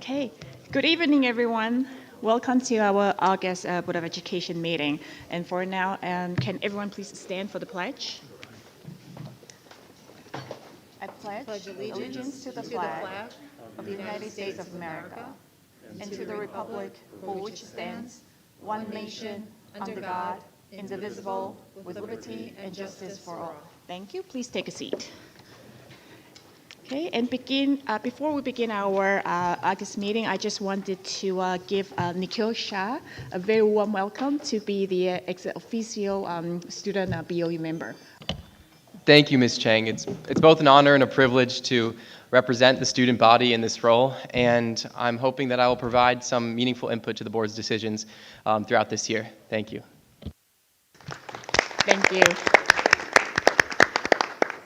Okay, good evening, everyone. Welcome to our August Board of Education meeting. And for now, can everyone please stand for the pledge? I pledge allegiance to the flag of the United States of America and to the republic for which it stands, one nation, under God, indivisible, with liberty and justice for all. Thank you. Please take a seat. Okay, and before we begin our August meeting, I just wanted to give Nikhil Shah a very warm welcome to be the ex officio student BOE member. Thank you, Ms. Chang. It's both an honor and a privilege to represent the student body in this role, and I'm hoping that I will provide some meaningful input to the board's decisions throughout this year. Thank you. Thank you.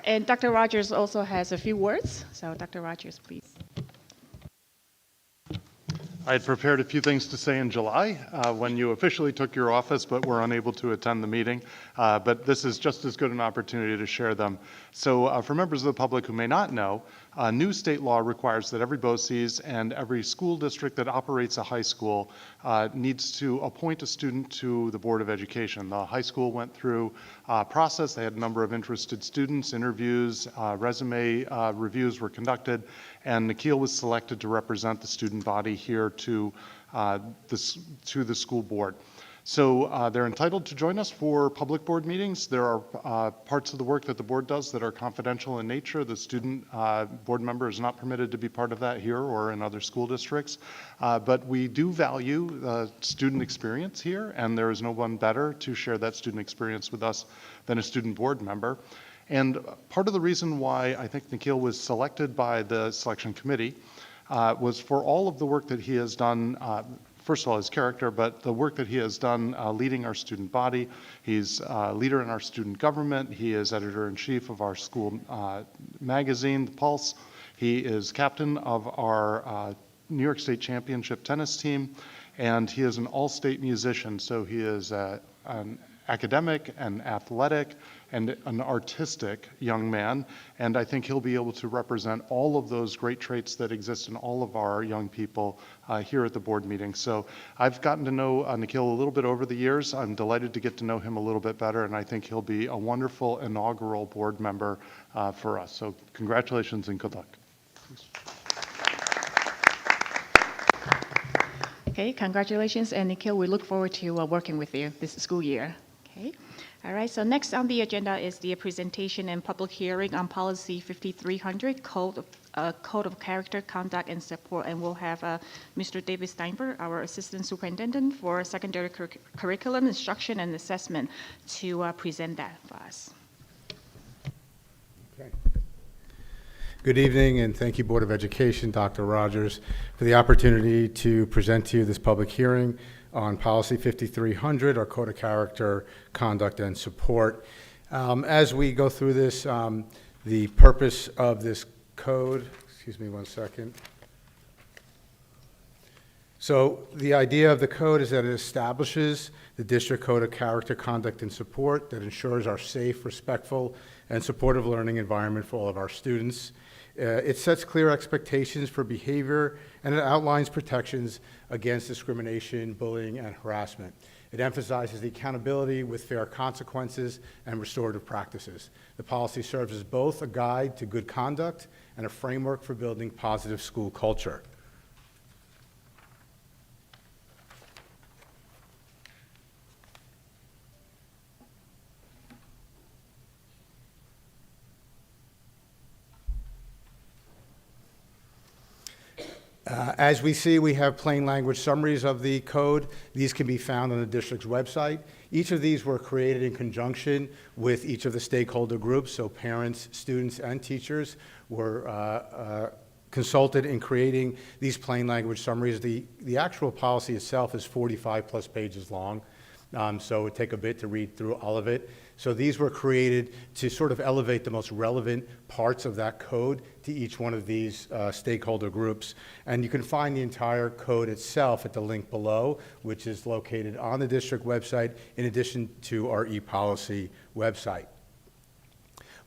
And Dr. Rogers also has a few words. So Dr. Rogers, please. I had prepared a few things to say in July when you officially took your office, but were unable to attend the meeting. But this is just as good an opportunity to share them. So for members of the public who may not know, new state law requires that every BOCES and every school district that operates a high school needs to appoint a student to the Board of Education. The high school went through a process. They had a number of interested students, interviews, resume reviews were conducted, and Nikhil was selected to represent the student body here to the school board. So they're entitled to join us for public board meetings. There are parts of the work that the board does that are confidential in nature. The student board member is not permitted to be part of that here or in other school districts. But we do value student experience here, and there is no one better to share that student experience with us than a student board member. And part of the reason why I think Nikhil was selected by the selection committee was for all of the work that he has done, first of all, his character, but the work that he has done leading our student body. He's a leader in our student government. He is editor-in-chief of our school magazine, The Pulse. He is captain of our New York State Championship tennis team, and he is an all-state musician. So he is an academic and athletic and an artistic young man, and I think he'll be able to represent all of those great traits that exist in all of our young people here at the board meeting. So I've gotten to know Nikhil a little bit over the years. I'm delighted to get to know him a little bit better, and I think he'll be a wonderful inaugural board member for us. So congratulations and good luck. Okay, congratulations, and Nikhil, we look forward to working with you this school year. Okay. All right, so next on the agenda is the presentation and public hearing on Policy 5300, Code of Character, Conduct, and Support, and we'll have Mr. David Steinberg, our Assistant Superintendent for Secondary Curriculum, Instruction, and Assessment, to present that for us. Okay. Good evening, and thank you, Board of Education, Dr. Rogers, for the opportunity to present to you this public hearing on Policy 5300, our Code of Character, Conduct, and Support. As we go through this, the purpose of this code, excuse me one second. So the idea of the code is that it establishes the District Code of Character, Conduct, and Support that ensures our safe, respectful, and supportive learning environment for all of our students. It sets clear expectations for behavior, and it outlines protections against discrimination, bullying, and harassment. It emphasizes the accountability with fair consequences and restorative practices. The policy serves as both a guide to good conduct and a framework for building positive school culture. As we see, we have plain language summaries of the code. These can be found on the district's website. Each of these were created in conjunction with each of the stakeholder groups, so parents, students, and teachers were consulted in creating these plain language summaries. The actual policy itself is 45 plus pages long, so it would take a bit to read through all of it. So these were created to sort of elevate the most relevant parts of that code to each one of these stakeholder groups. And you can find the entire code itself at the link below, which is located on the district website, in addition to our e-policy website.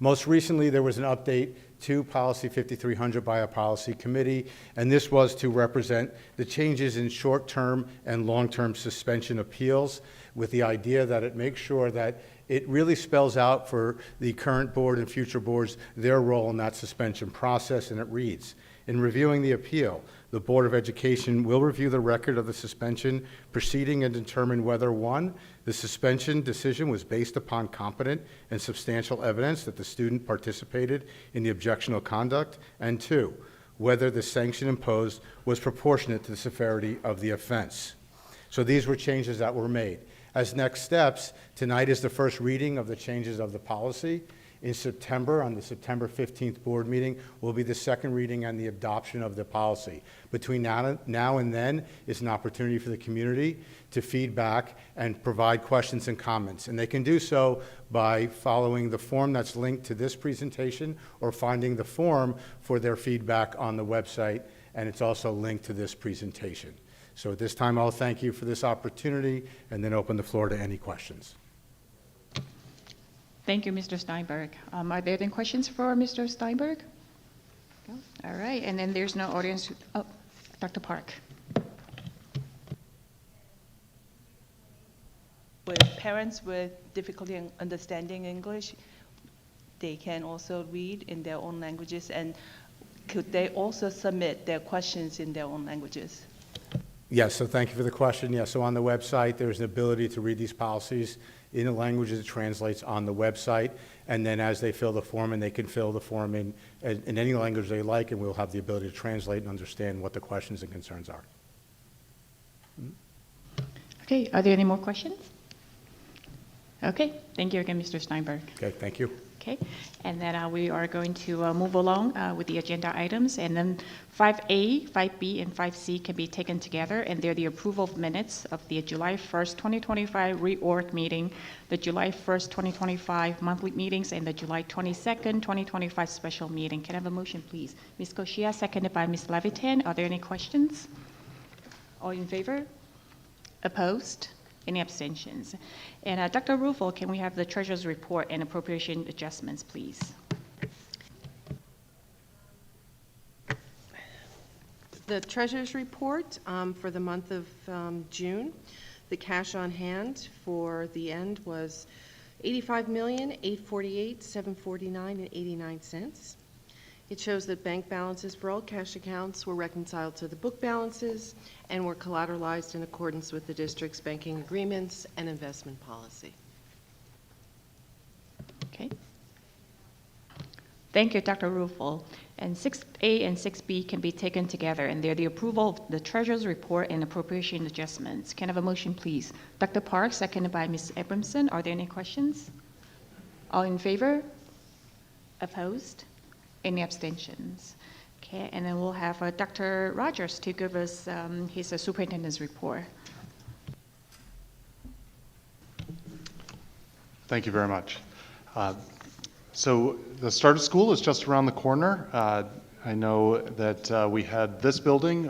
Most recently, there was an update to Policy 5300 by a policy committee, and this was to represent the changes in short-term and long-term suspension appeals, with the idea that it makes sure that it really spells out for the current board and future boards their role in that suspension process, and it reads, in reviewing the appeal, the Board of Education will review the record of the suspension proceeding and determine whether, 1, the suspension decision was based upon competent and substantial evidence that the student participated in the objectionable conduct, and 2, whether the sanction imposed was proportionate to the severity of the offense. So these were changes that were made. As next steps, tonight is the first reading of the changes of the policy. In September, on the September 15th board meeting, will be the second reading and the adoption of the policy. Between now and then is an opportunity for the community to feedback and provide questions and comments. And they can do so by following the form that's linked to this presentation or finding the form for their feedback on the website, and it's also linked to this presentation. So at this time, I'll thank you for this opportunity and then open the floor to any questions. Thank you, Mr. Steinberg. Are there any questions for Mr. Steinberg? No? All right, and then there's no audience. Oh, Dr. Park. With parents with difficulty in understanding English, they can also read in their own languages, and could they also submit their questions in their own languages? Yes, so thank you for the question. Yes, so on the website, there's an ability to read these policies in the languages it translates on the website, and then as they fill the form, and they can fill the form in any language they like, and we'll have the ability to translate and understand what the questions and concerns are. Okay, are there any more questions? Okay, thank you again, Mr. Steinberg. Okay, thank you. Okay, and then we are going to move along with the agenda items, and then 5A, 5B, and 5C can be taken together, and they're the approval of minutes of the July 1st, 2025 reorg meeting, the July 1st, 2025 monthly meetings, and the July 22nd, 2025 special meeting. Can I have a motion, please? Ms. Koshia, seconded by Ms. Levitan. Are there any questions? All in favor? Opposed? Any abstentions? And Dr. Rufo, can we have the treasurer's report and appropriation adjustments, please? The treasurer's report for the month of June, the cash on hand for the end was $85,848,749.89. It shows that bank balances for all cash accounts were reconciled to the book balances and were collateralized in accordance with the district's banking agreements and investment policy. Okay. Thank you, Dr. Rufo. And 6A and 6B can be taken together, and they're the approval of the treasurer's report and appropriation adjustments. Can I have a motion, please? Dr. Park, seconded by Ms. Abramson. Are there any questions? All in favor? Opposed? Any abstentions? Okay, and then we'll have Dr. Rogers to give us his superintendent's report. Thank you very much. So the start of school is just around the corner. I know that we had this building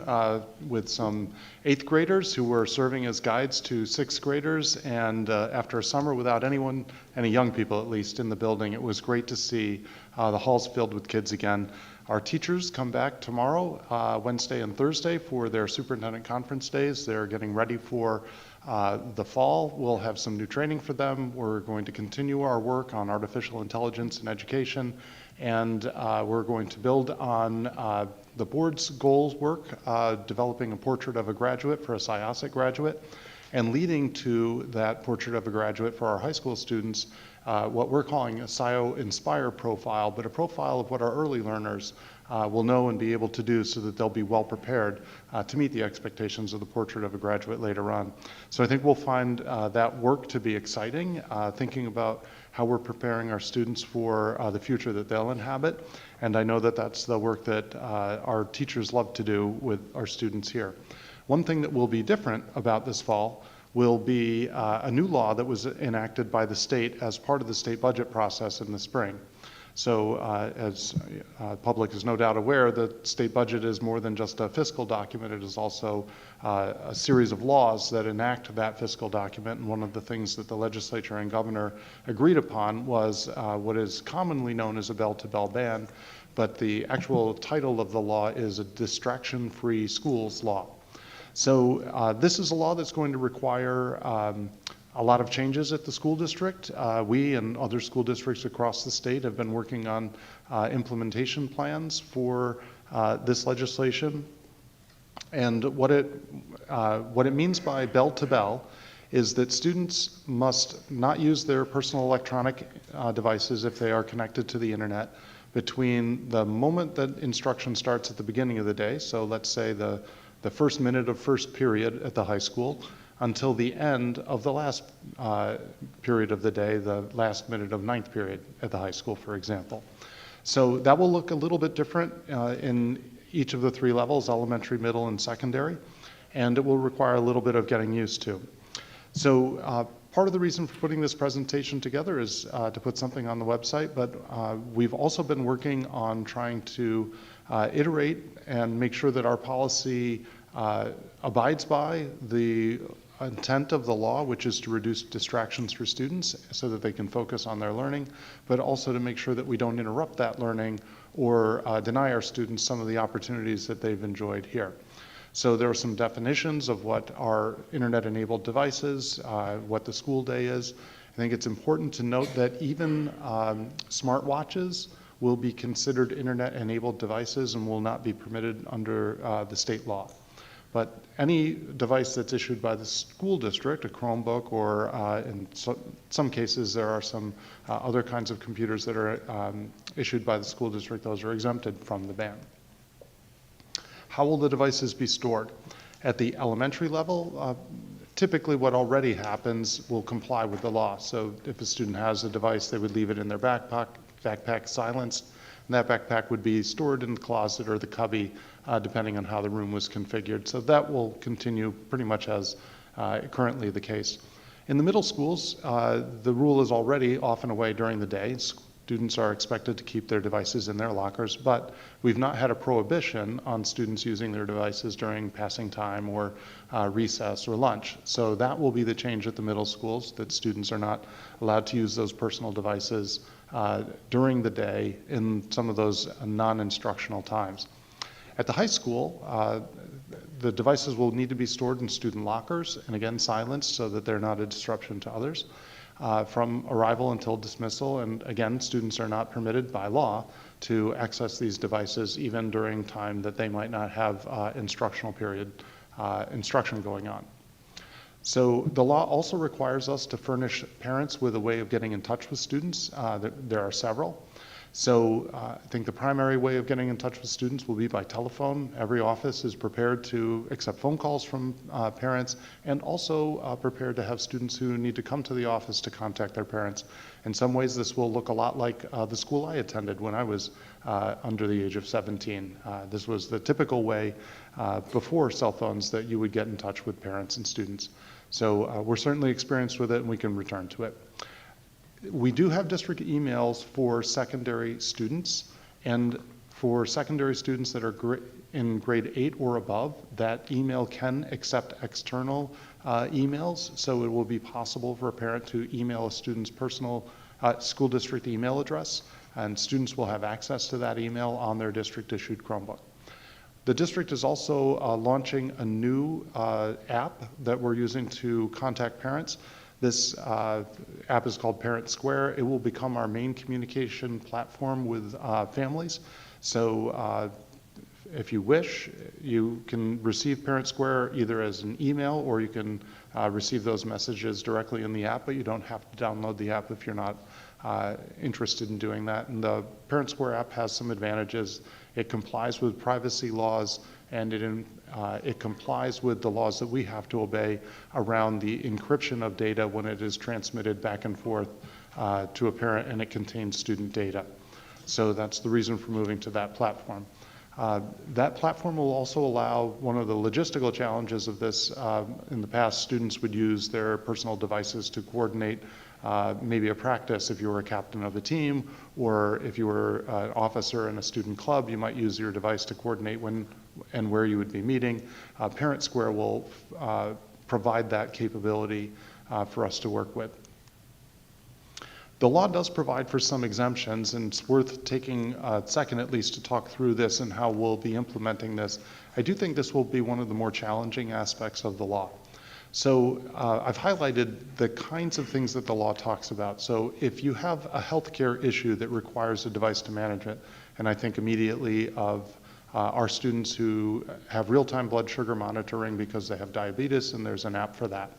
with some 8th graders who were serving as guides to 6th graders, and after a summer without anyone, any young people at least, in the building, it was great to see the halls filled with kids again. Our teachers come back tomorrow, Wednesday and Thursday, for their superintendent conference days. They're getting ready for the fall. We'll have some new training for them. We're going to continue our work on artificial intelligence in education, and we're going to build on the board's goals work, developing a portrait of a graduate for a SIASIC graduate, and leading to that portrait of a graduate for our high school students, what we're calling a SIO Inspire profile, but a profile of what our early learners will know and be able to do so that they'll be well prepared to meet the expectations of the portrait of a graduate later on. So I think we'll find that work to be exciting, thinking about how we're preparing our students for the future that they'll inhabit. And I know that that's the work that our teachers love to do with our students here. One thing that will be different about this fall will be a new law that was enacted by the state as part of the state budget process in the spring. So as public is no doubt aware, the state budget is more than just a fiscal document. It is also a series of laws that enact that fiscal document. And one of the things that the legislature and governor agreed upon was what is commonly known as a bell-to-bell ban, but the actual title of the law is a distraction-free schools law. So this is a law that's going to require a lot of changes at the school district. We and other school districts across the state have been working on implementation plans for this legislation. And what it means by bell to bell is that students must not use their personal electronic devices if they are connected to the internet between the moment that instruction starts at the beginning of the day, so let's say the first minute of first period at the high school, until the end of the last period of the day, the last minute of ninth period at the high school, for example. So that will look a little bit different in each of the three levels, elementary, middle, and secondary, and it will require a little bit of getting used to. So part of the reason for putting this presentation together is to put something on the website, but we've also been working on trying to iterate and make sure that our policy abides by the intent of the law, which is to reduce distractions for students so that they can focus on their learning, but also to make sure that we don't interrupt that learning or deny our students some of the opportunities that they've enjoyed here. So there are some definitions of what are internet-enabled devices, what the school day is. I think it's important to note that even smartwatches will be considered internet-enabled devices and will not be permitted under the state law. But any device that's issued by the school district, a Chromebook, or in some cases there are some other kinds of computers that are issued by the school district, those are exempted from the ban. How will the devices be stored? At the elementary level, typically what already happens will comply with the law. So if a student has a device, they would leave it in their backpack silenced, and that backpack would be stored in the closet or the cubby, depending on how the room was configured. So that will continue pretty much as currently the case. In the middle schools, the rule is already off and away during the day. Students are expected to keep their devices in their lockers, but we've not had a prohibition on students using their devices during passing time or recess or lunch. So that will be the change at the middle schools, that students are not allowed to use those personal devices during the day in some of those non-instructional times. At the high school, the devices will need to be stored in student lockers and again silenced so that they're not a disruption to others from arrival until dismissal. And again, students are not permitted by law to access these devices even during time that they might not have instructional period instruction going on. So the law also requires us to furnish parents with a way of getting in touch with students. There are several. So I think the primary way of getting in touch with students will be by telephone. Every office is prepared to accept phone calls from parents, and also prepared to have students who need to come to the office to contact their parents. In some ways, this will look a lot like the school I attended when I was under the age of 17. This was the typical way before cell phones that you would get in touch with parents and students. So we're certainly experienced with it, and we can return to it. We do have district emails for secondary students, and for secondary students that are in grade 8 or above, that email can accept external emails, so it will be possible for a parent to email a student's personal school district email address, and students will have access to that email on their district-issued Chromebook. The district is also launching a new app that we're using to contact parents. This app is called Parent Square. It will become our main communication platform with families. So if you wish, you can receive Parent Square either as an email, or you can receive those messages directly in the app, but you don't have to download the app if you're not interested in doing that. And the Parent Square app has some advantages. It complies with privacy laws, and it complies with the laws that we have to obey around the encryption of data when it is transmitted back and forth to a parent and it contains student data. So that's the reason for moving to that platform. That platform will also allow one of the logistical challenges of this. In the past, students would use their personal devices to coordinate maybe a practice if you were a captain of a team, or if you were an officer in a student club, you might use your device to coordinate when and where you would be meeting. Parent Square will provide that capability for us to work with. The law does provide for some exemptions, and it's worth taking a second at least to talk through this and how we'll be implementing this. I do think this will be one of the more challenging aspects of the law. So I've highlighted the kinds of things that the law talks about. So if you have a healthcare issue that requires a device to manage it, and I think immediately of our students who have real-time blood sugar monitoring because they have diabetes, and there's an app for that.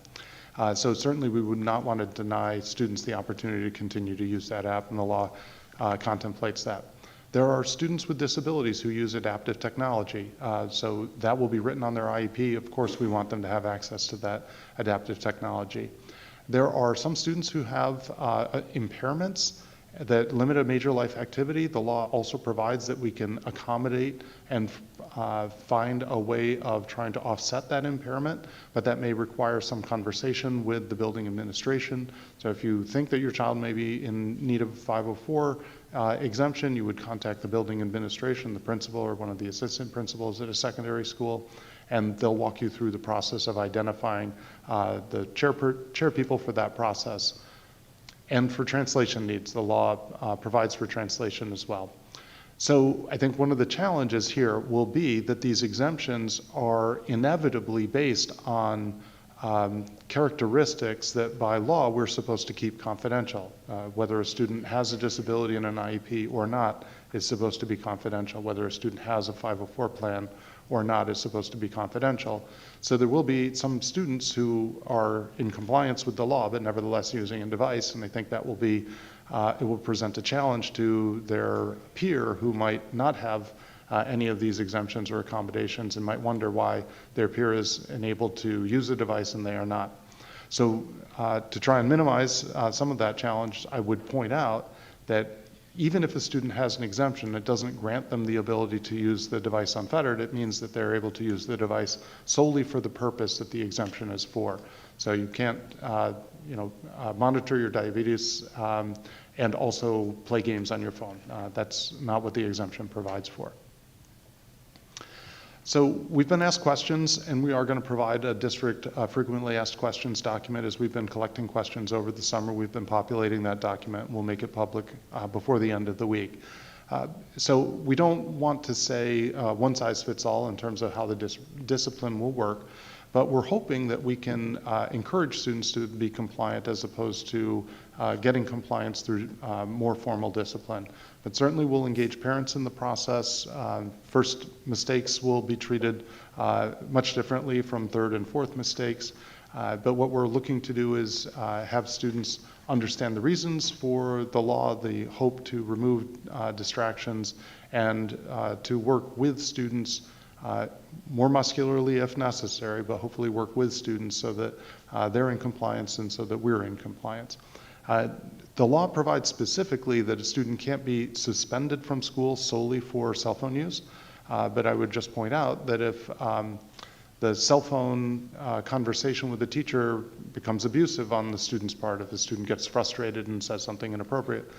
So certainly we would not want to deny students the opportunity to continue to use that app, and the law contemplates that. There are students with disabilities who use adaptive technology, so that will be written on their IEP. Of course, we want them to have access to that adaptive technology. There are some students who have impairments that limit a major life activity. The law also provides that we can accommodate and find a way of trying to offset that impairment, but that may require some conversation with the building administration. So if you think that your child may be in need of 504 exemption, you would contact the building administration, the principal or one of the assistant principals at a secondary school, and they'll walk you through the process of identifying the chair people for that process. And for translation needs, the law provides for translation as well. So I think one of the challenges here will be that these exemptions are inevitably based on characteristics that by law we're supposed to keep confidential. Whether a student has a disability in an IEP or not is supposed to be confidential. Whether a student has a 504 plan or not is supposed to be confidential. So there will be some students who are in compliance with the law, but nevertheless using a device, and I think that will be, it will present a challenge to their peer who might not have any of these exemptions or accommodations and might wonder why their peer is enabled to use a device and they are not. So to try and minimize some of that challenge, I would point out that even if a student has an exemption, it doesn't grant them the ability to use the device unfettered. It means that they're able to use the device solely for the purpose that the exemption is for. So you can't monitor your diabetes and also play games on your phone. That's not what the exemption provides for. So we've been asked questions, and we are going to provide a district frequently asked questions document. As we've been collecting questions over the summer, we've been populating that document, and we'll make it public before the end of the week. So we don't want to say one size fits all in terms of how the discipline will work, but we're hoping that we can encourage students to be compliant as opposed to getting compliance through more formal discipline. But certainly we'll engage parents in the process. First mistakes will be treated much differently from third and fourth mistakes. But what we're looking to do is have students understand the reasons for the law, the hope to remove distractions, and to work with students more muscularly if necessary, but hopefully work with students so that they're in compliance and so that we're in compliance. The law provides specifically that a student can't be suspended from school solely for cell phone use, but I would just point out that if the cell phone conversation with the teacher becomes abusive on the student's part, if the student gets frustrated and says something inappropriate,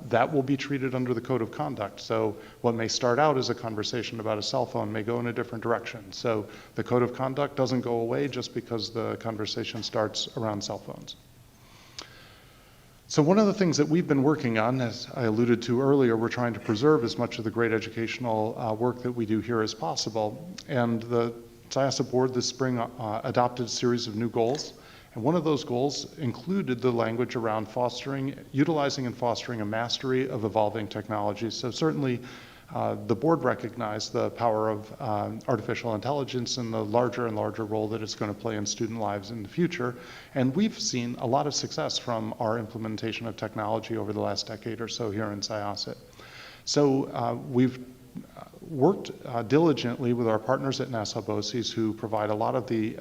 that will be treated under the code of conduct. So what may start out as a conversation about a cell phone may go in a different direction. So the code of conduct doesn't go away just because the conversation starts around cell phones. So one of the things that we've been working on, as I alluded to earlier, we're trying to preserve as much of the great educational work that we do here as possible. And the SIASA board this spring adopted a series of new goals. And one of those goals included the language around utilizing and fostering a mastery of evolving technologies. So certainly the board recognized the power of artificial intelligence and the larger and larger role that it's going to play in student lives in the future. And we've seen a lot of success from our implementation of technology over the last decade or so here in Syosset. So we've worked diligently with our partners at Nassau BOCES, who provide a lot of the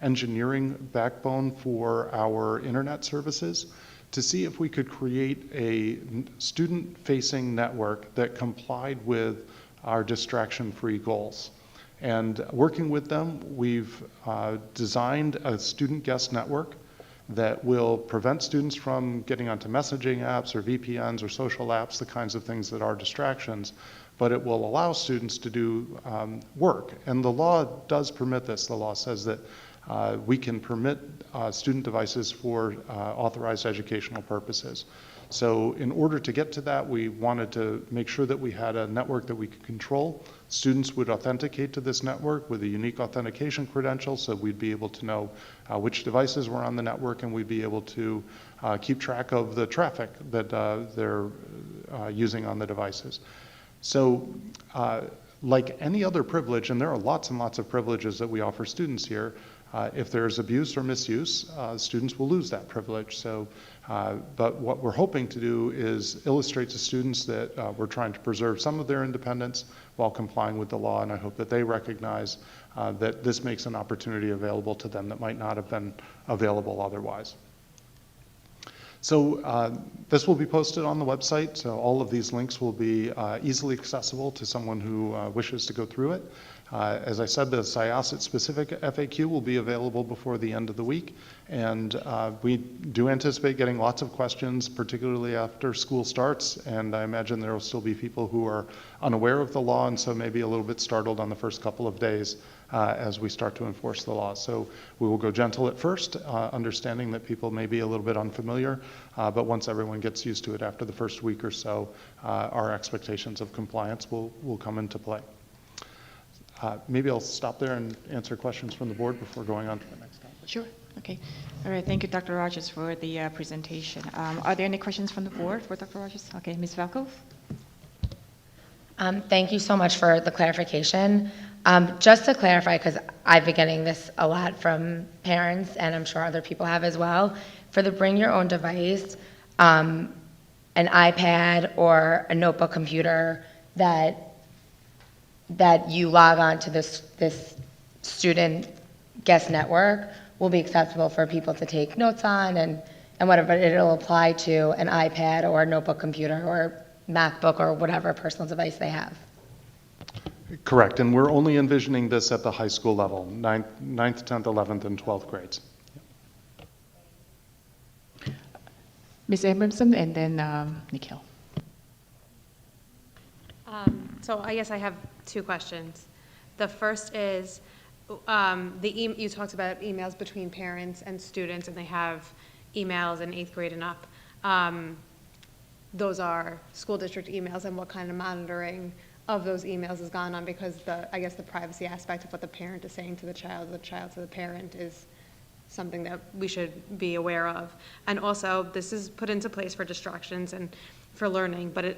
engineering backbone for our internet services, to see if we could create a student-facing network that complied with our distraction-free goals. And working with them, we've designed a student guest network that will prevent students from getting onto messaging apps or VPNs or social apps, the kinds of things that are distractions, but it will allow students to do work. And the law does permit this. The law says that we can permit student devices for authorized educational purposes. So in order to get to that, we wanted to make sure that we had a network that we could control. Students would authenticate to this network with a unique authentication credential, so we'd be able to know which devices were on the network, and we'd be able to keep track of the traffic that they're using on the devices. So like any other privilege, and there are lots and lots of privileges that we offer students here, if there's abuse or misuse, students will lose that privilege. So, but what we're hoping to do is illustrate to students that we're trying to preserve some of their independence while complying with the law, and I hope that they recognize that this makes an opportunity available to them that might not have been available otherwise. So this will be posted on the website, so all of these links will be easily accessible to someone who wishes to go through it. As I said, the Syosset-specific FAQ will be available before the end of the week, and we do anticipate getting lots of questions, particularly after school starts, and I imagine there will still be people who are unaware of the law and so maybe a little bit startled on the first couple of days as we start to enforce the law. So we will go gentle at first, understanding that people may be a little bit unfamiliar, but once everyone gets used to it after the first week or so, our expectations of compliance will come into play. Maybe I'll stop there and answer questions from the board before going on to the next topic. Sure. Okay. All right. Thank you, Dr. Rogers, for the presentation. Are there any questions from the board for Dr. Rogers? Okay, Ms. Falco. Thank you so much for the clarification. Just to clarify, because I've been getting this a lot from parents, and I'm sure other people have as well, for the bring your own device, an iPad or a notebook computer that you log on to this student guest network will be acceptable for people to take notes on and whatever, but it'll apply to an iPad or a notebook computer or MacBook or whatever personal device they have. Correct, and we're only envisioning this at the high school level, 9th, 10th, 11th, and 12th grades. Ms. Abramson and then Nikhil. So I guess I have two questions. The first is, you talked about emails between parents and students, and they have emails in 8th grade and up. Those are school district emails, and what kind of monitoring of those emails has gone on, because I guess the privacy aspect of what the parent is saying to the child to the parent is something that we should be aware of. And also, this is put into place for distractions and for learning, but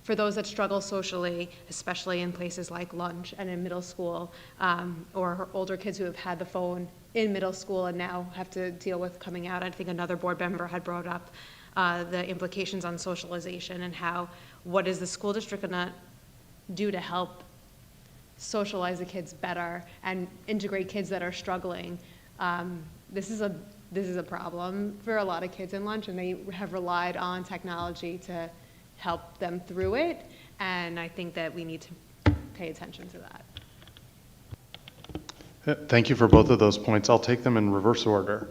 for those that struggle socially, especially in places like lunch and in middle school, or older kids who have had the phone in middle school and now have to deal with coming out. I think another board member had brought up the implications on socialization and what is the school district gonna do to help socialize the kids better and integrate kids that are struggling. This is a problem for a lot of kids in lunch, and they have relied on technology to help them through it, and I think that we need to pay attention to that. Thank you for both of those points. I'll take them in reverse order.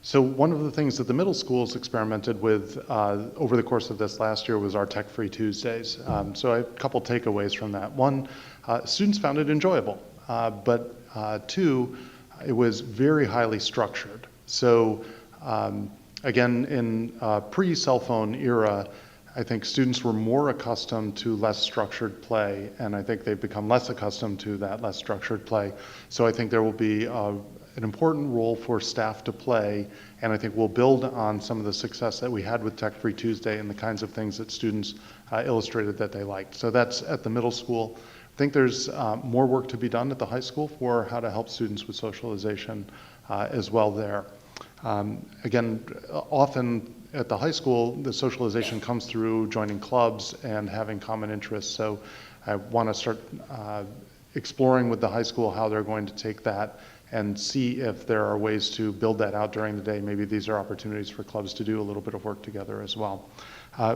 So one of the things that the middle schools experimented with over the course of this last year was our Tech-Free Tuesdays. So I have a couple takeaways from that. One, students found it enjoyable, but two, it was very highly structured. So again, in pre-cell phone era, I think students were more accustomed to less structured play, and I think they've become less accustomed to that less structured play. So I think there will be an important role for staff to play, and I think we'll build on some of the success that we had with Tech-Free Tuesday and the kinds of things that students illustrated that they liked. So that's at the middle school. I think there's more work to be done at the high school for how to help students with socialization as well there. Again, often at the high school, the socialization comes through joining clubs and having common interests. So I want to start exploring with the high school how they're going to take that and see if there are ways to build that out during the day. Maybe these are opportunities for clubs to do a little bit of work together as well.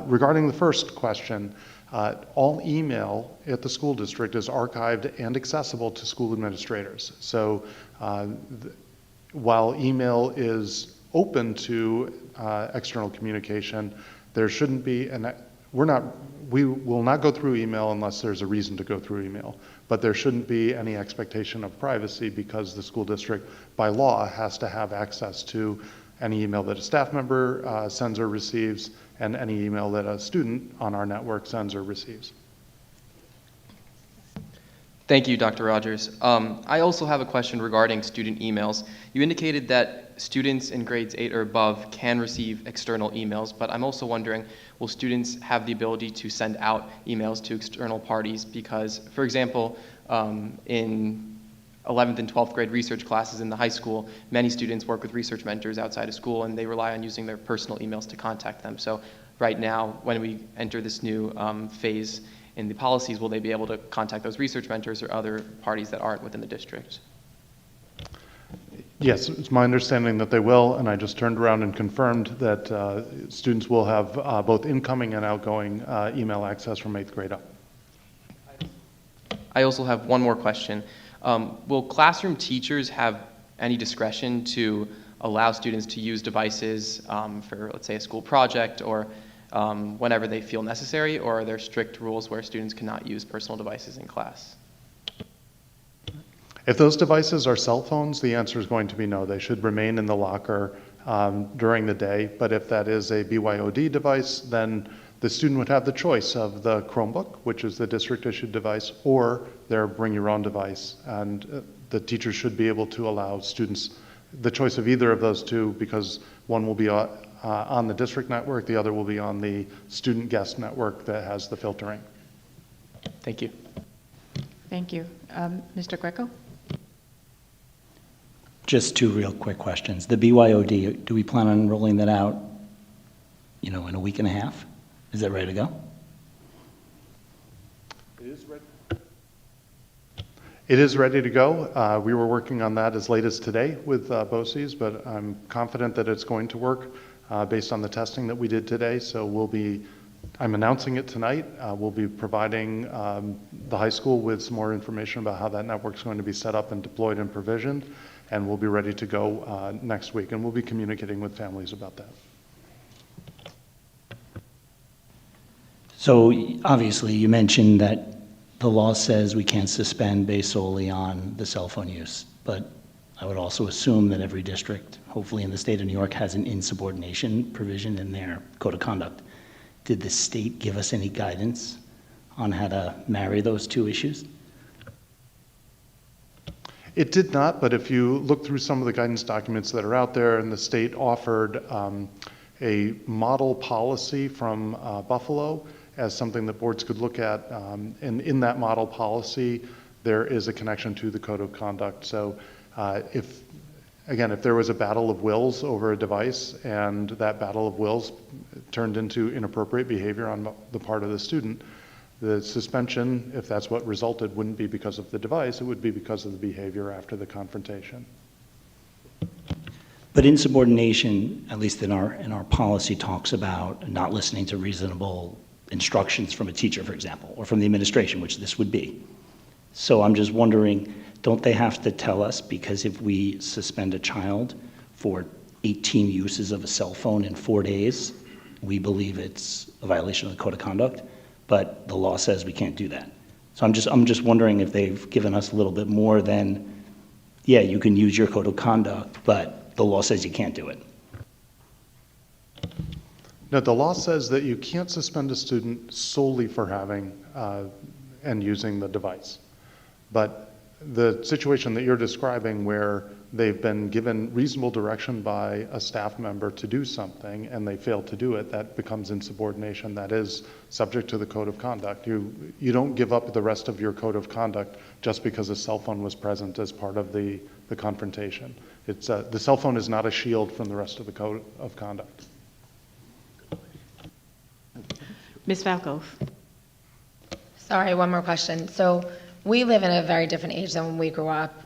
Regarding the first question, all email at the school district is archived and accessible to school administrators. So while email is open to external communication, there shouldn't be, we will not go through email unless there's a reason to go through email, but there shouldn't be any expectation of privacy because the school district, by law, has to have access to any email that a staff member sends or receives, and any email that a student on our network sends or receives. Thank you, Dr. Rogers. I also have a question regarding student emails. You indicated that students in grades 8 or above can receive external emails, but I'm also wondering, will students have the ability to send out emails to external parties? Because, for example, in 11th and 12th grade research classes in the high school, many students work with research mentors outside of school, and they rely on using their personal emails to contact them. So right now, when we enter this new phase in the policies, will they be able to contact those research mentors or other parties that aren't within the district? Yes, it's my understanding that they will, and I just turned around and confirmed that students will have both incoming and outgoing email access from 8th grade up. I also have one more question. Will classroom teachers have any discretion to allow students to use devices for, let's say, a school project or whenever they feel necessary, or are there strict rules where students cannot use personal devices in class? If those devices are cell phones, the answer is going to be no. They should remain in the locker during the day, but if that is a BYOD device, then the student would have the choice of the Chromebook, which is the district-issued device, or their bring-your-own device, and the teacher should be able to allow students the choice of either of those two, because one will be on the district network, the other will be on the student guest network that has the filtering. Thank you. Thank you. Mr. Greco? Just two real quick questions. The BYOD, do we plan on rolling that out, in a week and a half? Is that ready to go? It is ready to go. We were working on that as late as today with BOCES, but I'm confident that it's going to work based on the testing that we did today. So I'm announcing it tonight. We'll be providing the high school with some more information about how that network's going to be set up and deployed and provisioned, and we'll be ready to go next week, and we'll be communicating with families about that. So obviously you mentioned that the law says we can't suspend based solely on the cell phone use, but I would also assume that every district, hopefully in the state of New York, has an insubordination provision in their code of conduct. Did the state give us any guidance on how to marry those two issues? It did not, but if you look through some of the guidance documents that are out there, and the state offered a model policy from Buffalo as something that boards could look at, and in that model policy, there is a connection to the code of conduct. So if there was a battle of wills over a device, and that battle of wills turned into inappropriate behavior on the part of the student, the suspension, if that's what resulted, wouldn't be because of the device, it would be because of the behavior after the confrontation. But insubordination, at least in our policy, talks about not listening to reasonable instructions from a teacher, for example, or from the administration, which this would be. So I'm just wondering, don't they have to tell us, because if we suspend a child for 18 uses of a cell phone in 4 days, we believe it's a violation of the code of conduct, but the law says we can't do that. So I'm just wondering if they've given us a little bit more than, yeah, you can use your code of conduct, but the law says you can't do it. No, the law says that you can't suspend a student solely for having and using the device. But the situation that you're describing, where they've been given reasonable direction by a staff member to do something and they fail to do it, that becomes insubordination. That is subject to the code of conduct. You don't give up the rest of your code of conduct just because a cell phone was present as part of the confrontation. The cell phone is not a shield from the rest of the code of conduct. Ms. Valkov? Sorry, one more question. So we live in a very different age than when we grew up.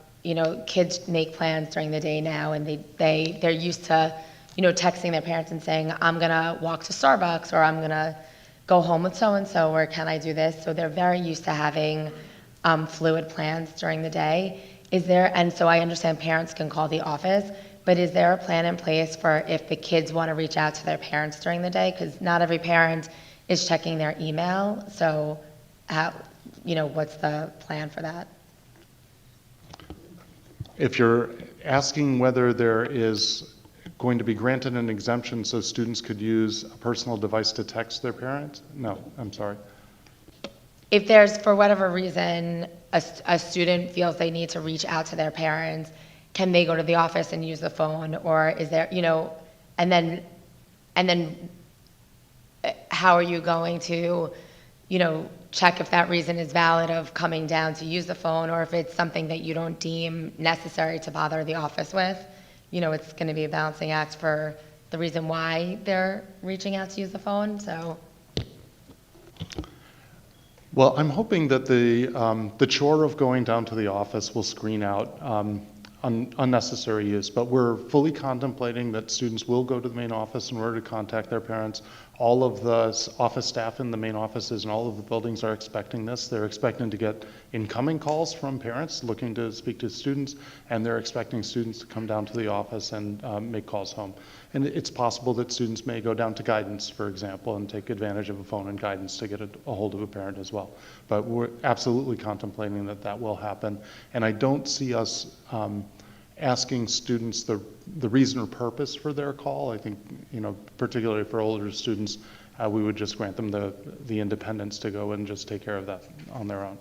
kids make plans during the day now, and they're used to, texting their parents and saying, I'm gonna walk to Starbucks, or I'm gonna go home with so-and-so, or can I do this? So they're very used to having fluid plans during the day. And so I understand parents can call the office, but is there a plan in place for if the kids want to reach out to their parents during the day? Because not every parent is checking their email, so what's the plan for that? If you're asking whether there is going to be granted an exemption so students could use a personal device to text their parents? No, I'm sorry. If there's, for whatever reason, a student feels they need to reach out to their parents, can they go to the office and use the phone? Or is there, and then how are you going to, check if that reason is valid of coming down to use the phone, or if it's something that you don't deem necessary to bother the office with? It's going to be a balancing act for the reason why they're reaching out to use the phone, so. Well, I'm hoping that the chore of going down to the office will screen out unnecessary use, but we're fully contemplating that students will go to the main office in order to contact their parents. All of the office staff in the main offices and all of the buildings are expecting this. They're expecting to get incoming calls from parents looking to speak to students, and they're expecting students to come down to the office and make calls home. And it's possible that students may go down to guidance, for example, and take advantage of a phone and guidance to get a hold of a parent as well. But we're absolutely contemplating that will happen. And I don't see us asking students the reason or purpose for their call. I think, particularly for older students, we would just grant them the independence to go and just take care of that on their own.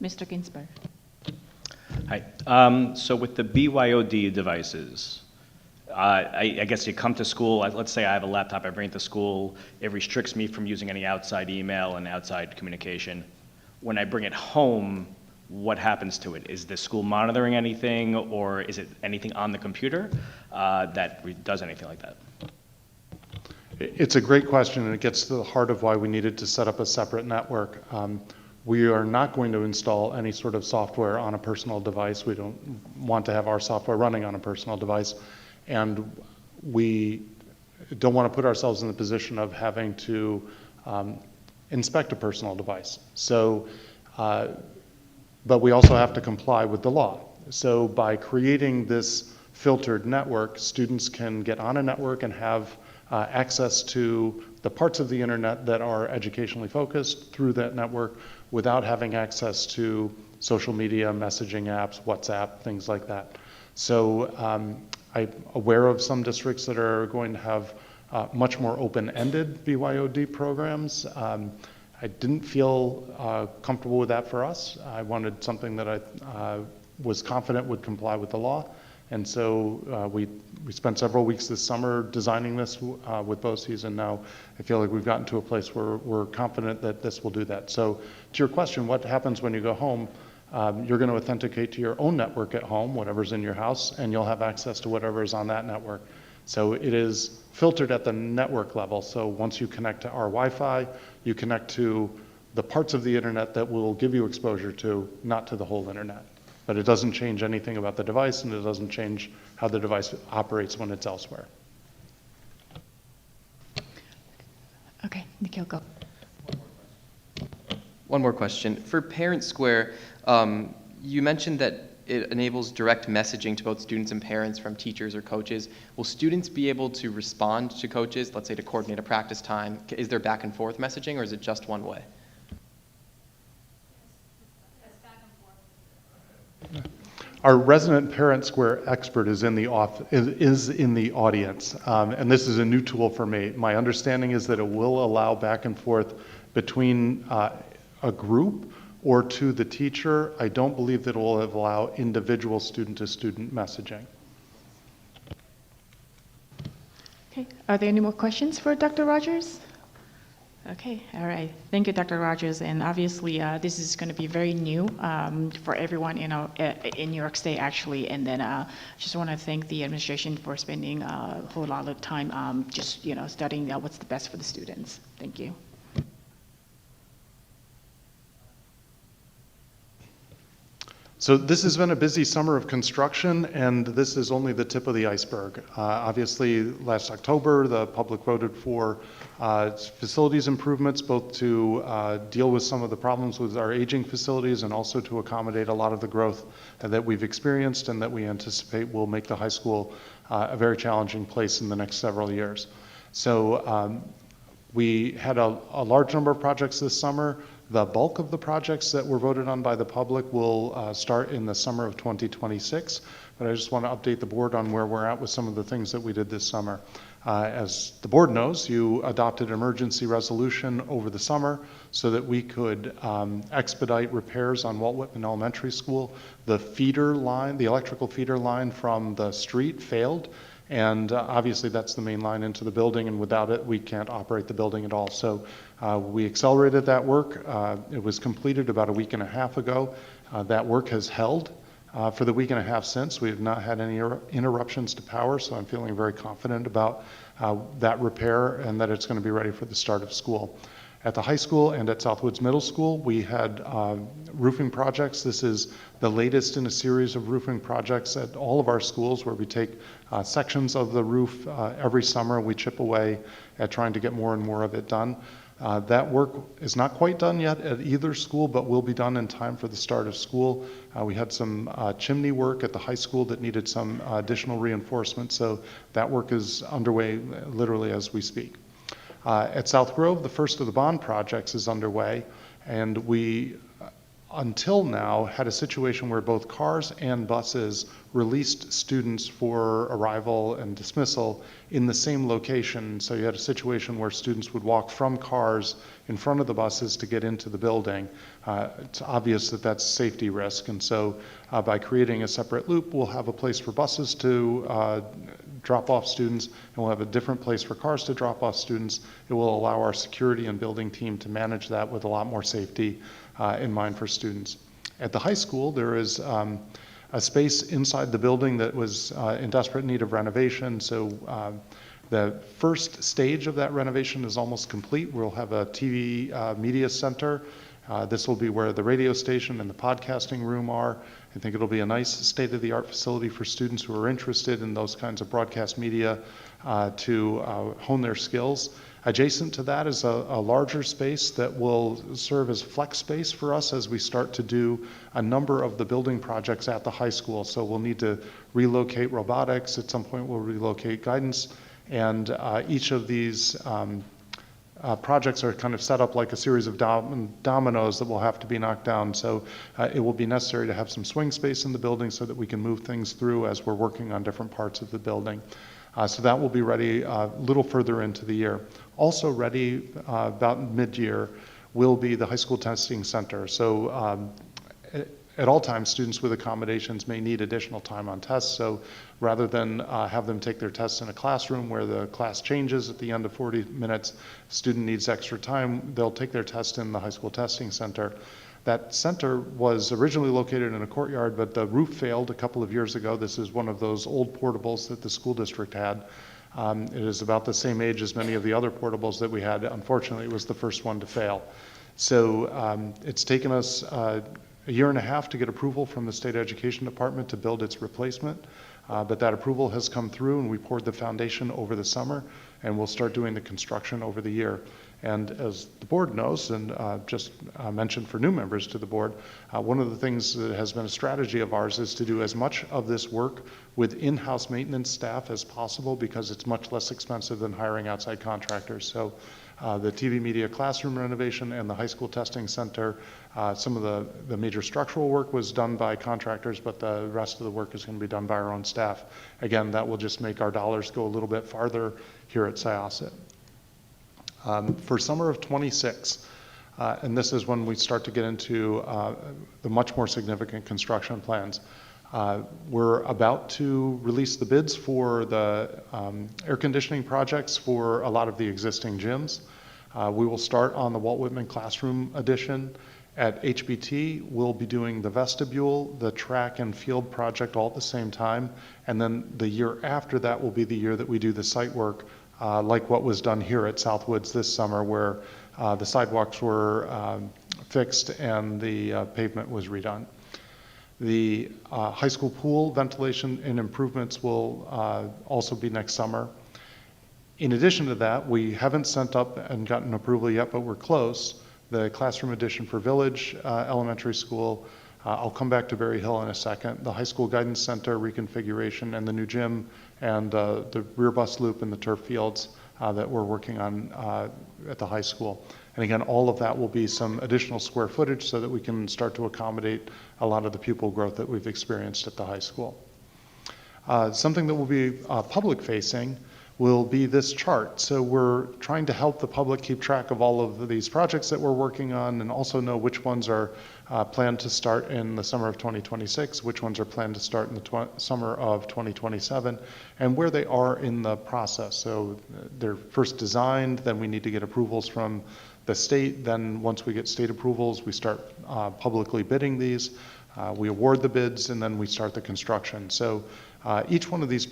Mr. Ginsberg. Hi. So with the BYOD devices, I guess you come to school, let's say I have a laptop, I bring it to school, it restricts me from using any outside email and outside communication. When I bring it home, what happens to it? Is the school monitoring anything, or is it anything on the computer that does anything like that? It's a great question, and it gets to the heart of why we needed to set up a separate network. We are not going to install any sort of software on a personal device. We don't want to have our software running on a personal device, and we don't want to put ourselves in the position of having to inspect a personal device. So, but we also have to comply with the law. So by creating this filtered network, students can get on a network and have access to the parts of the internet that are educationally focused through that network without having access to social media, messaging apps, WhatsApp, things like that. So I'm aware of some districts that are going to have much more open-ended BYOD programs. I didn't feel comfortable with that for us. I wanted something that I was confident would comply with the law. And so we spent several weeks this summer designing this with BOCES, and now I feel like we've gotten to a place where we're confident that this will do that. So to your question, what happens when you go home? You're going to authenticate to your own network at home, whatever's in your house, and you'll have access to whatever is on that network. So it is filtered at the network level. So once you connect to our Wi-Fi, you connect to the parts of the internet that will give you exposure to, not to the whole internet. But it doesn't change anything about the device, and it doesn't change how the device operates when it's elsewhere. Okay, Nikhil, go. One more question. For Parent Square, you mentioned that it enables direct messaging to both students and parents from teachers or coaches. Will students be able to respond to coaches, let's say to coordinate a practice time? Is there back and forth messaging, or is it just one way? Our resident Parent Square expert is in the audience, and this is a new tool for me. My understanding is that it will allow back and forth between a group or to the teacher. I don't believe that it will allow individual student-to-student messaging. Okay, are there any more questions for Dr. Rogers? Okay, all right. Thank you, Dr. Rogers. And obviously, this is going to be very new for everyone in New York State, actually. And then just want to thank the administration for spending a whole lot of time just studying what's the best for the students. Thank you. So this has been a busy summer of construction, and this is only the tip of the iceberg. Obviously, last October, the public voted for facilities improvements, both to deal with some of the problems with our aging facilities and also to accommodate a lot of the growth that we've experienced and that we anticipate will make the high school a very challenging place in the next several years. So we had a large number of projects this summer. The bulk of the projects that were voted on by the public will start in the summer of 2026, but I just want to update the board on where we're at with some of the things that we did this summer. As the board knows, you adopted emergency resolution over the summer so that we could expedite repairs on Walt Whitman Elementary School. The feeder line, the electrical feeder line from the street failed, and obviously that's the main line into the building, and without it we can't operate the building at all. So we accelerated that work. It was completed about a week and a half ago. That work has held for the week and a half since. We have not had any interruptions to power, so I'm feeling very confident about that repair and that it's going to be ready for the start of school. At the high school and at Southwoods Middle School, we had roofing projects. This is the latest in a series of roofing projects at all of our schools where we take sections of the roof every summer. We chip away at trying to get more and more of it done. That work is not quite done yet at either school, but will be done in time for the start of school. We had some chimney work at the high school that needed some additional reinforcement, so that work is underway literally as we speak. At South Grove, the first of the bond projects is underway, and we, until now, had a situation where both cars and buses released students for arrival and dismissal in the same location. So you had a situation where students would walk from cars in front of the buses to get into the building. It's obvious that that's a safety risk, and so by creating a separate loop, we'll have a place for buses to drop off students, and we'll have a different place for cars to drop off students. It will allow our security and building team to manage that with a lot more safety in mind for students. At the high school, there is a space inside the building that was in desperate need of renovation. So the first stage of that renovation is almost complete. We'll have a TV media center. This will be where the radio station and the podcasting room are. I think it'll be a nice state-of-the-art facility for students who are interested in those kinds of broadcast media to hone their skills. Adjacent to that is a larger space that will serve as flex space for us as we start to do a number of the building projects at the high school. So we'll need to relocate robotics. At some point, we'll relocate guidance. And each of these projects are kind of set up like a series of dominoes that will have to be knocked down. So it will be necessary to have some swing space in the building so that we can move things through as we're working on different parts of the building. So that will be ready a little further into the year. Also ready about mid-year will be the high school testing center. So at all times, students with accommodations may need additional time on tests. So rather than have them take their tests in a classroom where the class changes at the end of 40 minutes, student needs extra time, they'll take their test in the high school testing center. That center was originally located in a courtyard, but the roof failed a couple of years ago. This is one of those old portables that the school district had. It is about the same age as many of the other portables that we had. Unfortunately, it was the first one to fail. So it's taken us a year and a half to get approval from the State Education Department to build its replacement. But that approval has come through, and we poured the foundation over the summer, and we'll start doing the construction over the year. And as the board knows, and just mentioned for new members to the board, one of the things that has been a strategy of ours is to do as much of this work with in-house maintenance staff as possible because it's much less expensive than hiring outside contractors. So the TV media classroom renovation and the high school testing center, some of the major structural work was done by contractors, but the rest of the work is going to be done by our own staff. Again, that will just make our dollars go a little bit farther here at Syosset. For summer of 26, and this is when we start to get into the much more significant construction plans. We're about to release the bids for the air conditioning projects for a lot of the existing gyms. We will start on the Walt Whitman Classroom Edition. At HBT, we'll be doing the vestibule, the track and field project all at the same time. And then the year after that will be the year that we do the site work, like what was done here at Southwoods this summer, where the sidewalks were fixed and the pavement was redone. The high school pool ventilation and improvements will also be next summer. In addition to that, we haven't sent up and gotten approval yet, but we're close. The classroom addition for Village Elementary School. I'll come back to Berry Hill in a second. The high school guidance center reconfiguration and the new gym and the rear bus loop and the turf fields that we're working on at the high school. And again, all of that will be some additional square footage so that we can start to accommodate a lot of the pupil growth that we've experienced at the high school. Something that will be public facing will be this chart. So we're trying to help the public keep track of all of these projects that we're working on and also know which ones are planned to start in the summer of 2026, which ones are planned to start in the summer of 2027, and where they are in the process. So they're first designed, then we need to get approvals from the state. Then once we get state approvals, we start publicly bidding these. We award the bids, and then we start the construction. So each one of these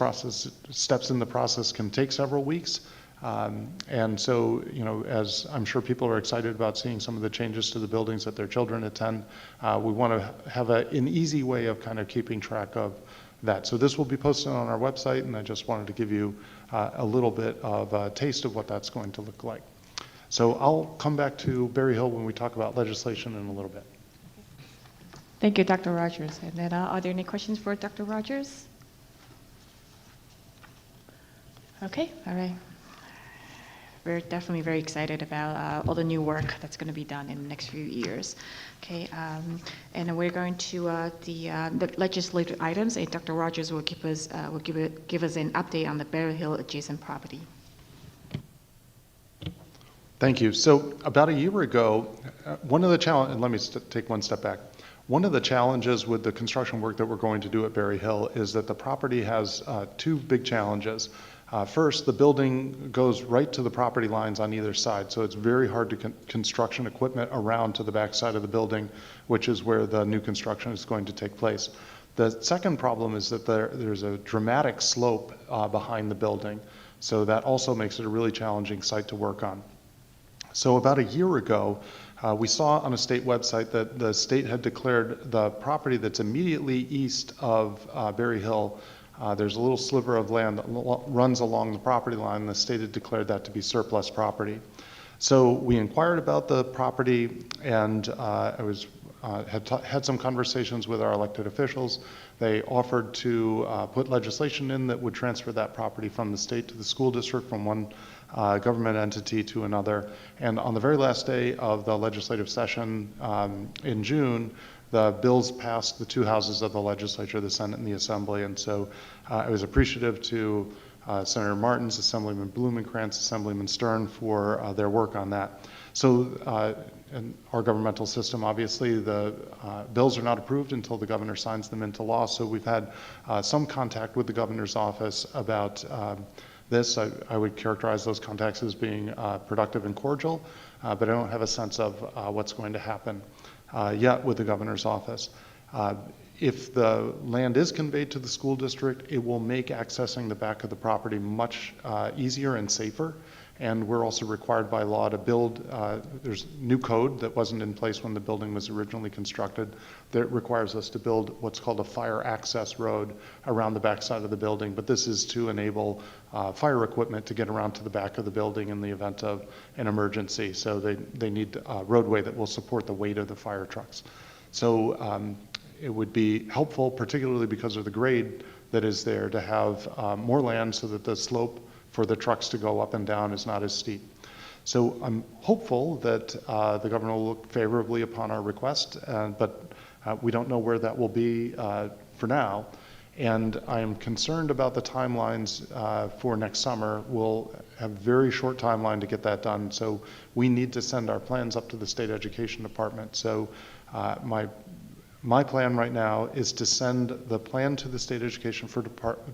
steps in the process can take several weeks. And so, you know, as I'm sure people are excited about seeing some of the changes to the buildings that their children attend, we want to have an easy way of kind of keeping track of that. So this will be posted on our website, and I just wanted to give you a little bit of a taste of what that's going to look like. So I'll come back to Berry Hill when we talk about legislation in a little bit. Thank you, Dr. Rogers. And then are there any questions for Dr. Rogers? Okay, all right. We're definitely very excited about all the new work that's going to be done in the next few years. Okay, and we're going to the legislative items, and Dr. Rogers will give us an update on the Berry Hill adjacent property. Thank you. So about a year ago, one of the challenges, and let me take one step back. One of the challenges with the construction work that we're going to do at Berry Hill is that the property has two big challenges. First, the building goes right to the property lines on either side, so it's very hard to construction equipment around to the back side of the building, which is where the new construction is going to take place. The second problem is that there's a dramatic slope behind the building, so that also makes it a really challenging site to work on. So about a year ago, we saw on a state website that the state had declared the property that's immediately east of Berry Hill. There's a little sliver of land that runs along the property line, and the state had declared that to be surplus property. So we inquired about the property, and had some conversations with our elected officials. They offered to put legislation in that would transfer that property from the state to the school district, from one government entity to another. And on the very last day of the legislative session in June, the bills passed the two houses of the legislature, the Senate and the Assembly. And so I was appreciative to Senator Martins, Assemblyman Blumenkrantz, Assemblyman Stern for their work on that. So in our governmental system, obviously, the bills are not approved until the governor signs them into law. So we've had some contact with the governor's office about this. I would characterize those contacts as being productive and cordial, but I don't have a sense of what's going to happen yet with the governor's office. If the land is conveyed to the school district, it will make accessing the back of the property much easier and safer. And we're also required by law to build, there's new code that wasn't in place when the building was originally constructed that requires us to build what's called a fire access road around the backside of the building. But this is to enable fire equipment to get around to the back of the building in the event of an emergency. So they need a roadway that will support the weight of the fire trucks. So it would be helpful, particularly because of the grade that is there, to have more land so that the slope for the trucks to go up and down is not as steep. So I'm hopeful that the governor will look favorably upon our request, but we don't know where that will be for now. And I am concerned about the timelines for next summer. We'll have a very short timeline to get that done. So we need to send our plans up to the state education department. So my plan right now is to send the plan to the state education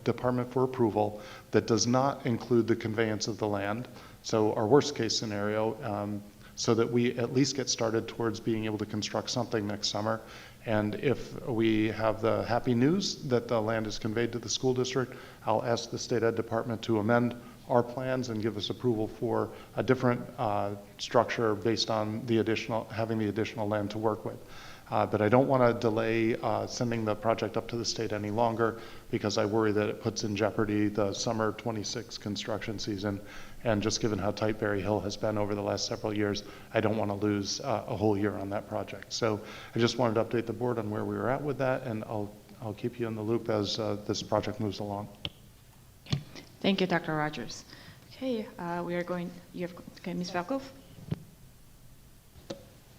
department for approval that does not include the conveyance of the land. So our worst case scenario, so that we at least get started towards being able to construct something next summer. And if we have the happy news that the land is conveyed to the school district, I'll ask the state ed department to amend our plans and give us approval for a different structure based on having the additional land to work with. But I don't want to delay sending the project up to the state any longer because I worry that it puts in jeopardy the summer 26 construction season. And just given how tight Berry Hill has been over the last several years, I don't want to lose a whole year on that project. So I just wanted to update the board on where we were at with that, and I'll keep you in the loop as this project moves along. Thank you, Dr. Rogers. Okay, okay, Ms. Velkov?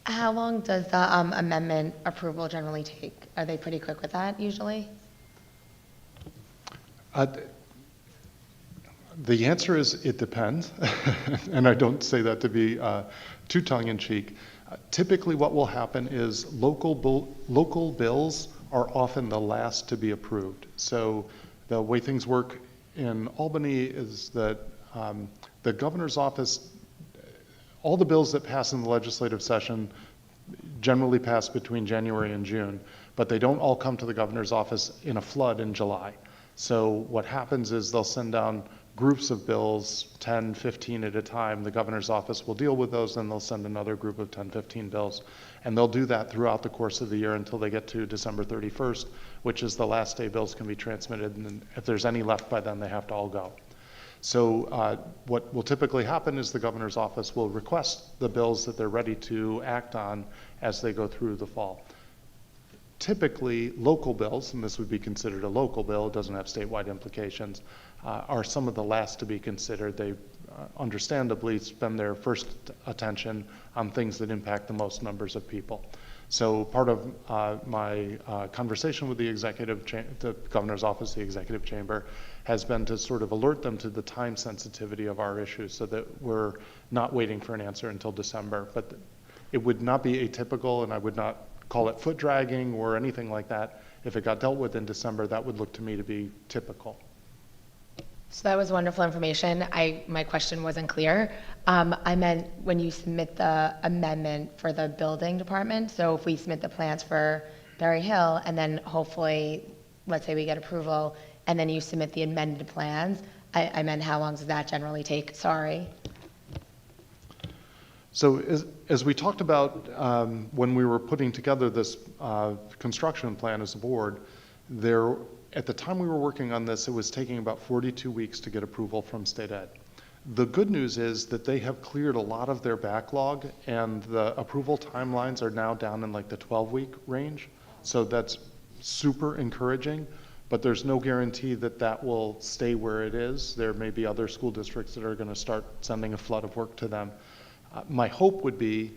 How long does the amendment approval generally take? Are they pretty quick with that usually? The answer is it depends, and I don't say that to be too tongue-in-cheek. Typically what will happen is local bills are often the last to be approved. So the way things work in Albany is that the governor's office, all the bills that pass in the legislative session generally pass between January and June, but they don't all come to the governor's office in a flood in July. So what happens is they'll send down groups of bills, 10, 15 at a time. The governor's office will deal with those, and they'll send another group of 10, 15 bills. And they'll do that throughout the course of the year until they get to December 31st, which is the last day bills can be transmitted. And then if there's any left by then, they have to all go. So what will typically happen is the governor's office will request the bills that they're ready to act on as they go through the fall. Typically, local bills, and this would be considered a local bill, it doesn't have statewide implications, are some of the last to be considered. They understandably spend their first attention on things that impact the most numbers of people. So part of my conversation with the governor's office, the executive chamber, has been to sort of alert them to the time sensitivity of our issues so that we're not waiting for an answer until December. But it would not be atypical, and I would not call it foot dragging or anything like that. If it got dealt with in December, that would look to me to be typical. So that was wonderful information. My question wasn't clear. I meant when you submit the amendment for the building department. So if we submit the plans for Berry Hill and then hopefully, let's say we get approval, and then you submit the amended plans, I meant how long does that generally take? Sorry. So as we talked about when we were putting together this construction plan as a board, at the time we were working on this, it was taking about 42 weeks to get approval from state ed. The good news is that they have cleared a lot of their backlog, and the approval timelines are now down in like the 12-week range. So that's super encouraging, but there's no guarantee that that will stay where it is. There may be other school districts that are going to start sending a flood of work to them. My hope would be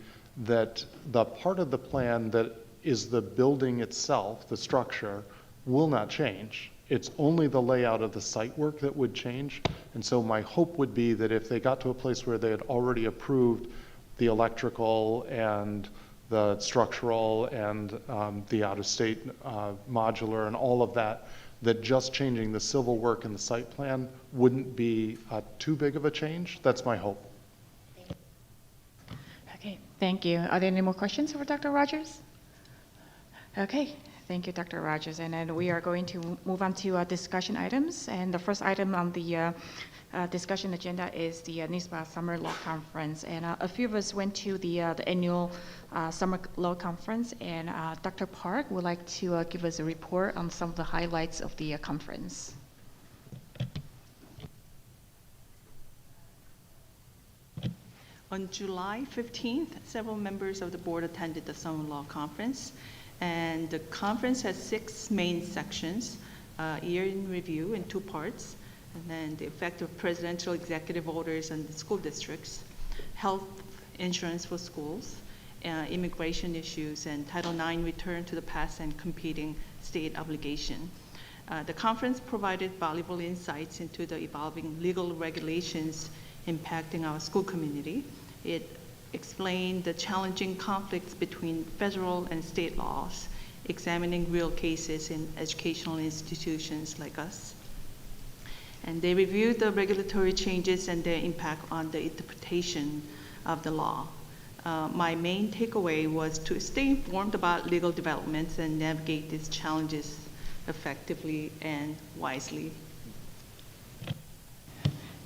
that the part of the plan that is the building itself, the structure, will not change. It's only the layout of the site work that would change. And so my hope would be that if they got to a place where they had already approved the electrical and the structural and the out-of-state modular and all of that, that just changing the civil work and the site plan wouldn't be too big of a change. That's my hope. Okay, thank you. Are there any more questions for Dr. Rogers? Okay, thank you, Dr. Rogers. And then we are going to move on to discussion items. And the first item on the discussion agenda is the NYSSBA Summer Law Conference. And a few of us went to the annual Summer Law Conference, and Dr. Park would like to give us a report on some of the highlights of the conference. On July 15th, several members of the board attended the Summer Law Conference, and the conference has 6 main sections, year in review in 2 parts, and then the effect of presidential executive orders on the school districts, health insurance for schools, immigration issues, and Title IX return to the past and competing state obligation. The conference provided valuable insights into the evolving legal regulations impacting our school community. It explained the challenging conflicts between federal and state laws, examining real cases in educational institutions like us. And they reviewed the regulatory changes and their impact on the interpretation of the law. My main takeaway was to stay informed about legal developments and navigate these challenges effectively and wisely.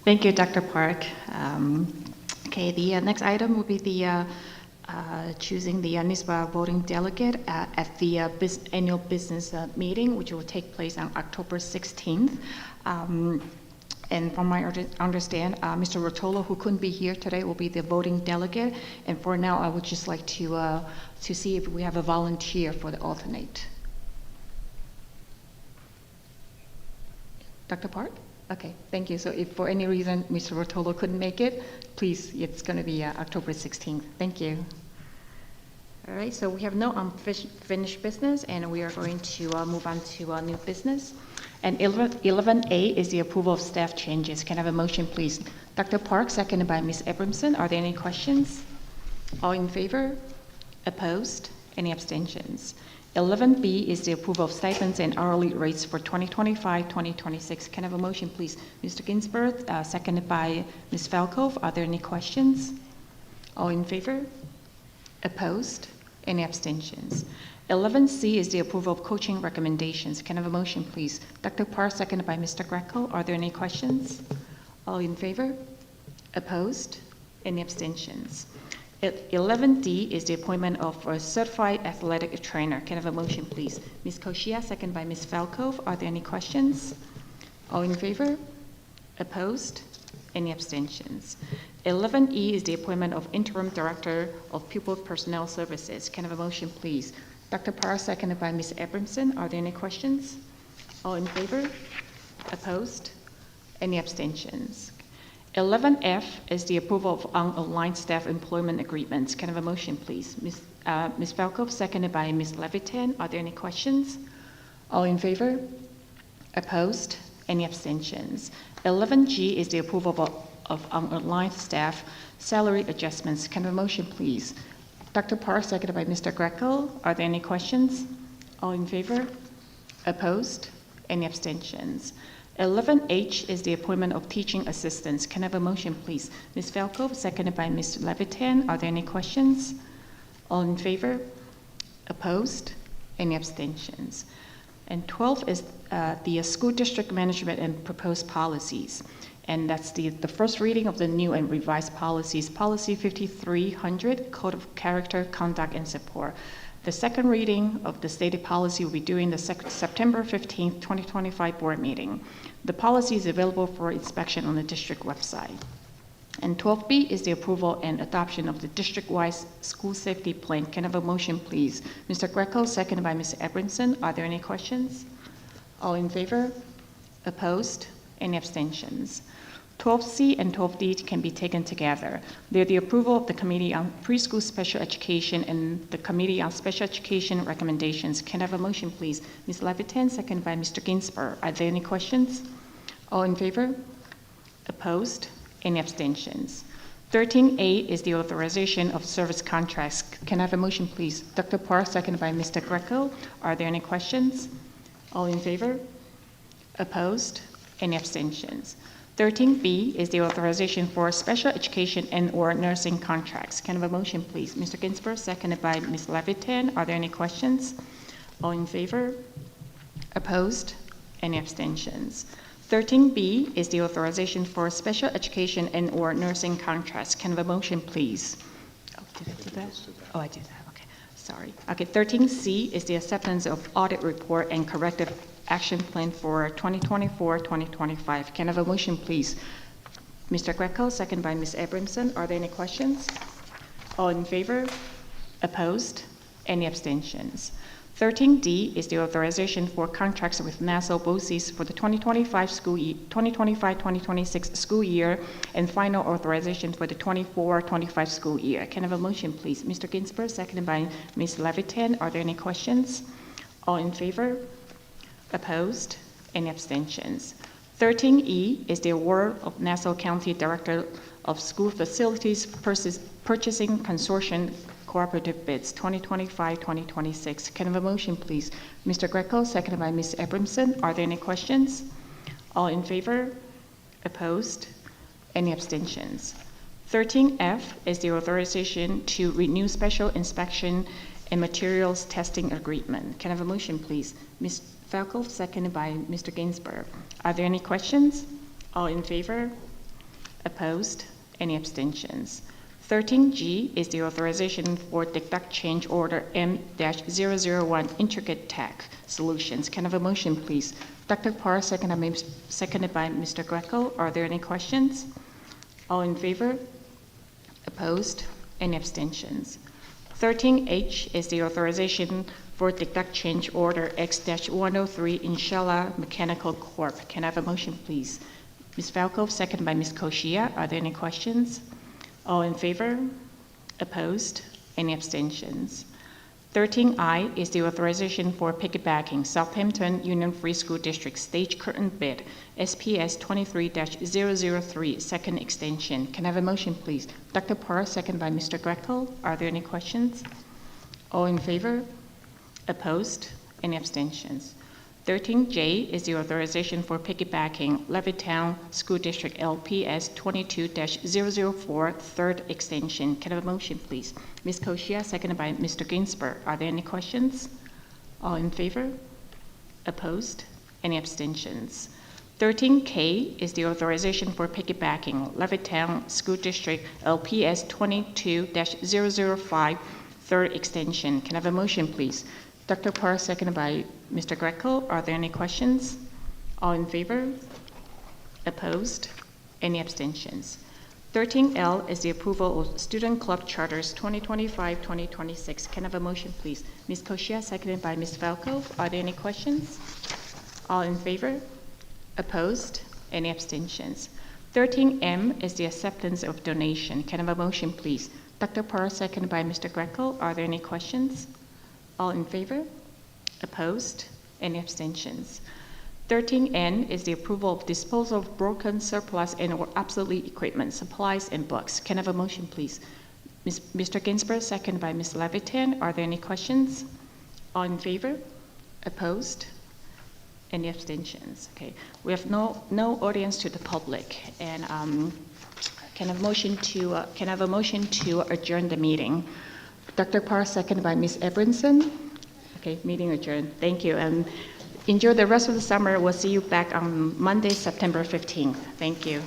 Thank you, Dr. Park. Okay, the next item will be the choosing the NISBA voting delegate at the annual business meeting, which will take place on October 16th. And from my understand, Mr. Rotolo, who couldn't be here today, will be the voting delegate. And for now, I would just like to see if we have a volunteer for the alternate. Dr. Park? Okay, thank you. So if for any reason Mr. Rotolo couldn't make it, please, it's going to be October 16th. Thank you. All right, so we have no unfinished business, and we are going to move on to new business. And 11A is the approval of staff changes. Can I have a motion, please? Dr. Park, seconded by Ms. Abramson. Are there any questions? All in favor? Opposed? Any abstentions? 11B is the approval of stipends and hourly rates for 2025-2026. Can I have a motion, please? Mr. Ginsberg, seconded by Ms. Falco. Are there any questions? All in favor? Opposed? Any abstentions? 11C is the approval of coaching recommendations. Can I have a motion, please? Dr. Parr, seconded by Mr. Greco. Are there any questions? All in favor? Opposed? Any abstentions? 11D is the appointment of a certified athletic trainer. Can I have a motion, please? Ms. Koshia, seconded by Ms. Falco. Are there any questions? All in favor? Opposed? Any abstentions? 11E is the appointment of interim director of pupil personnel services. Can I have a motion, please? Dr. Parr, seconded by Ms. Abramson. Are there any questions? All in favor? Opposed? Any abstentions? 11F is the approval of unaligned staff employment agreements. Can I have a motion, please? Ms. Falco, seconded by Ms. Levitan. Are there any questions? All in favor? Opposed? Any abstentions? 11G is the approval of unaligned staff salary adjustments. Can I have a motion, please? Dr. Parr, seconded by Mr. Greco. Are there any questions? All in favor? Opposed? Any abstentions? 11H is the appointment of teaching assistants. Can I have a motion, please? Ms. Falco, seconded by Ms. Levitan. Are there any questions? All in favor? Opposed? Any abstentions? And 12 is the school district management and proposed policies. And that's the first reading of the new and revised policies. Policy 5300, Code of Character, Conduct, and Support. The second reading of the stated policy will be during the September 15th, 2025 board meeting. The policy is available for inspection on the district website. And 12B is the approval and adoption of the district-wide school safety plan. Can I have a motion, please? Mr. Greco, seconded by Ms. Abramson. Are there any questions? All in favor? Opposed? Any abstentions? 12C and 12D can be taken together. They're the approval of the Committee on Preschool Special Education and the Committee on Special Education recommendations. Can I have a motion, please? Ms. Levitan, seconded by Mr. Ginsberg. Are there any questions? All in favor? Opposed? Any abstentions? 13A is the authorization of service contracts. Can I have a motion, please? Dr. Parr, seconded by Mr. Greco. Are there any questions? All in favor? Opposed? Any abstentions? 13B is the authorization for special education and/or nursing contracts. Can I have a motion, please? Mr. Ginsberg, seconded by Ms. Levitan. Are there any questions? All in favor? Opposed? Any abstentions? 13B is the authorization for special education and/or nursing contracts. Can I have a motion, please? Oh, did I do that? Oh, I did that. Okay, sorry. Okay, 13C is the acceptance of audit report and corrective action plan for 2024-2025. Can I have a motion, please? Mr. Greco, second by Ms. Abramson. Are there any questions? All in favor? Opposed? Any abstentions? 13D is the authorization for contracts with Nassau BOCES for the 2025-2026 school year and final authorization for the 24-25 school year. Can I have a motion, please? Mr. Ginsberg, seconded by Ms. Levitan. Are there any questions? All in favor? Opposed? Any abstentions? 13E is the award of Nassau County Director of School Facilities Purchasing Consortium Cooperative Bids 2025-2026. Can I have a motion, please? Mr. Greco, seconded by Ms. Abramson. Are there any questions? All in favor? Opposed? Any abstentions? 13F is the authorization to renew special inspection and materials testing agreement. Can I have a motion, please? Ms. Falco, seconded by Mr. Ginsberg. Are there any questions? All in favor? Opposed? Any abstentions? 13G is the authorization for deduct change order M-001 Intricate Tech Solutions. Can I have a motion, please? Dr. Parr, seconded by Mr. Greco. Are there any questions? All in favor? Opposed? Any abstentions? 13H is the authorization for deduct change order X-103 Inshallah Mechanical Corp. Can I have a motion, please? Ms. Falco, seconded by Ms. Koshia. Are there any questions? All in favor? Opposed? Any abstentions? 13I is the authorization for piggybacking Southampton Union Free School District Stage Curtain Bid, SPS 23-003, second extension. Can I have a motion, please? Dr. Parr, seconded by Mr. Greco. Are there any questions? All in favor? Opposed? Any abstentions? 13J is the authorization for piggybacking Levittown School District LPS 22-004, third extension. Can I have a motion, please? Ms. Koshia, seconded by Mr. Ginsberg. Are there any questions? All in favor? Opposed? Any abstentions? 13K is the authorization for piggybacking Levittown School District LPS 22-005, third extension. Can I have a motion, please? Dr. Parr, seconded by Mr. Greco. Are there any questions? All in favor? Opposed? Any abstentions? 13L is the approval of Student Club Charters 2025-2026. Can I have a motion, please? Ms. Koshia, seconded by Ms. Falco. Are there any questions? All in favor? Opposed? Any abstentions? 13M is the acceptance of donation. Can I have a motion, please? Dr. Parr, seconded by Mr. Greco. Are there any questions? All in favor? Opposed? Any abstentions? 13N is the approval of disposal of broken, surplus, and/or obsolete equipment, supplies, and books. Can I have a motion, please? Mr. Ginsberg, seconded by Ms. Levitan. Are there any questions? All in favor? Opposed? Any abstentions? Okay. We have no audience to the public, and can I have a motion to adjourn the meeting? Dr. Parr, seconded by Ms. Abramson. Okay, meeting adjourned. Thank you, and enjoy the rest of the summer. We'll see you back on Monday, September 15th. Thank you.